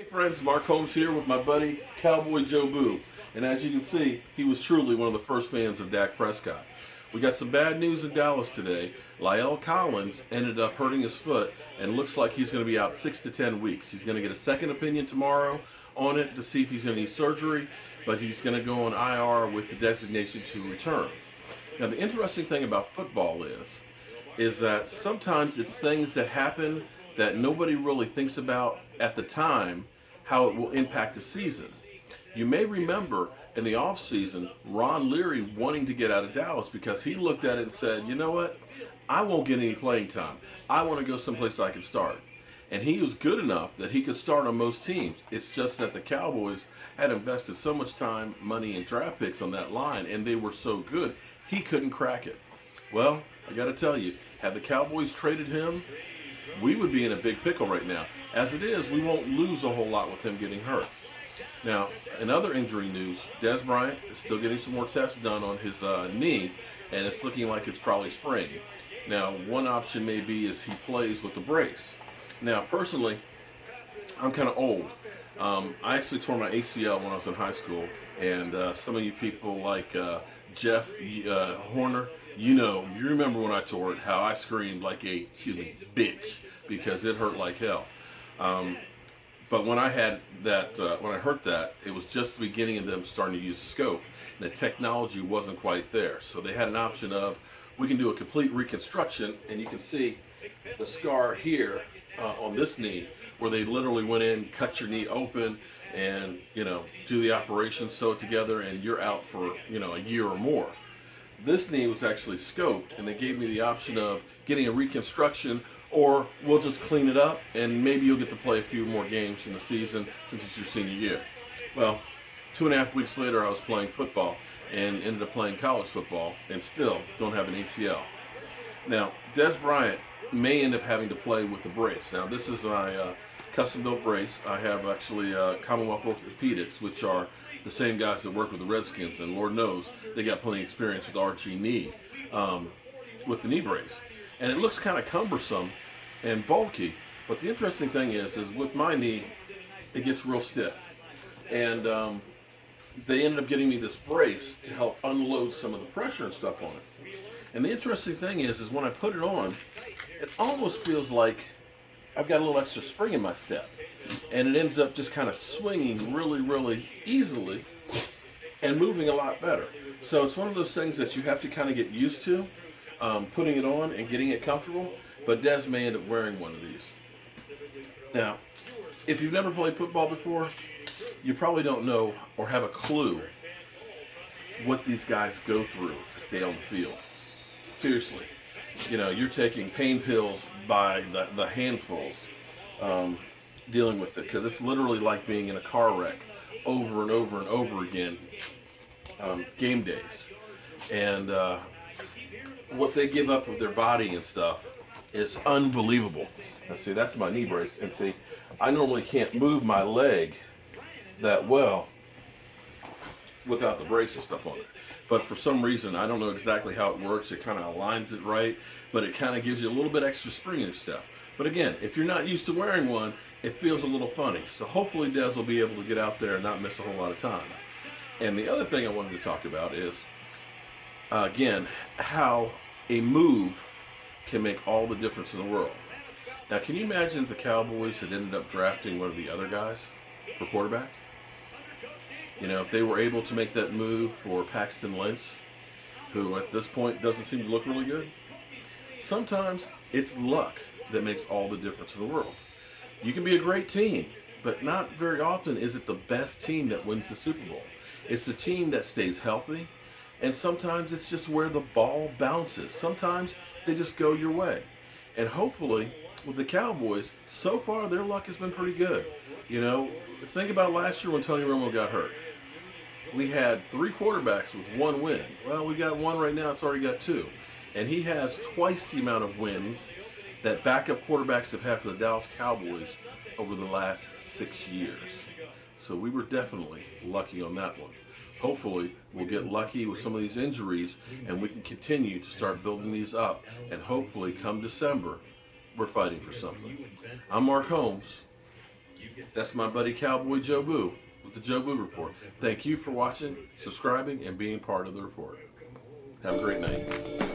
Friends, Mark Holmes here with my buddy Cowboy Joe Boo. And as you can see, he was truly one of the first fans of Dak Prescott. We got some bad news in Dallas today. La'el Collins ended up hurting his foot and looks like he's going to be out 6 to 10 weeks. He's going to get a second opinion tomorrow on it to see if he's going to need surgery, but he's going to go on IR with the designation to return. Now, the interesting thing about football is that sometimes it's things that happen that nobody really thinks about at the time, how it will impact the season. You may remember in the offseason, Ron Leary wanting to get out of Dallas because he looked at it and said, you know what, I won't get any playing time. I want to go someplace I can start. And he was good enough that he could start on most teams. It's just that the Cowboys had invested so much time, money, and draft picks on that line, and they were so good, he couldn't crack it. Well, I got to tell you, had the Cowboys traded him, we would be in a big pickle right now. As it is, we won't lose a whole lot with him getting hurt. Now, in other injury news, Dez Bryant is still getting some more tests done on his knee, and it's looking like it's probably sprained. Now, one option may be is he plays with the brace. Now, personally, I'm kind of old. I actually tore my ACL when I was in high school, and some of you people like Jeff Horner, you remember when I tore it, how I screamed like a, bitch, because it hurt like hell. But when I had that, when I hurt that, it was just the beginning of them starting to use the scope. The technology wasn't quite there. So they had an option of, we can do a complete reconstruction, and you can see the scar here on this knee, where they literally went in, cut your knee open, and, do the operation, sew it together, and you're out for, a year or more. This knee was actually scoped, and they gave me the option of getting a reconstruction, or we'll just clean it up and maybe you'll get to play a few more games in the season since it's your senior year. Well, 2.5 weeks later I was playing football and ended up playing college football and still don't have an ACL. Now, Dez Bryant may end up having to play with a brace. Now, this is my custom-built brace. I have actually Commonwealth Orthopedics, which are the same guys that work with the Redskins, and Lord knows they got plenty of experience with RG knee, with the knee brace. And it looks kind of cumbersome and bulky, but the interesting thing is with my knee, it gets real stiff. And they ended up getting me this brace to help unload some of the pressure and stuff on it. And the interesting thing is when I put it on, it almost feels like I've got a little extra spring in my step. And it ends up just kind of swinging really, really easily and moving a lot better. So it's one of those things that you have to kind of get used to. Putting it on and getting it comfortable, but Dez may end up wearing one of these. Now, if you've never played football before, you probably don't know or have a clue what these guys go through to stay on the field. Seriously, you're taking pain pills by the handfuls dealing with it, because it's literally like being in a car wreck over and over and over again, game days. And what they give up of their body and stuff is unbelievable. Now see, that's my knee brace, and see, I normally can't move my leg that well without the brace and stuff on it. But for some reason, I don't know exactly how it works, it kind of aligns it right, but it kind of gives you a little bit extra spring and stuff. But again, if you're not used to wearing one, it feels a little funny. So hopefully Dez will be able to get out there and not miss a whole lot of time. And the other thing I wanted to talk about is, again, how a move can make all the difference in the world. Now, can you imagine if the Cowboys had ended up drafting one of the other guys for quarterback? If they were able to make that move for Paxton Lynch, who at this point doesn't seem to look really good. Sometimes it's luck that makes all the difference in the world. You can be a great team, but not very often is it the best team that wins the Super Bowl. It's the team that stays healthy. And sometimes it's just where the ball bounces. Sometimes they just go your way. And hopefully, with the Cowboys, so far their luck has been pretty good. Think about last year when Tony Romo got hurt. We had 3 quarterbacks with 1 win. Well, we got 1 right now, it's already got 2. And he has twice the amount of wins that backup quarterbacks have had for the Dallas Cowboys over the last 6 years. So we were definitely lucky on that one. Hopefully, we'll get lucky with some of these injuries and we can continue to start building these up. And hopefully, come December, we're fighting for something. I'm Mark Holmes. That's my buddy Cowboy Joe Boo with the Joe Boo Report. Thank you for watching, subscribing, and being part of the report. Have a great night.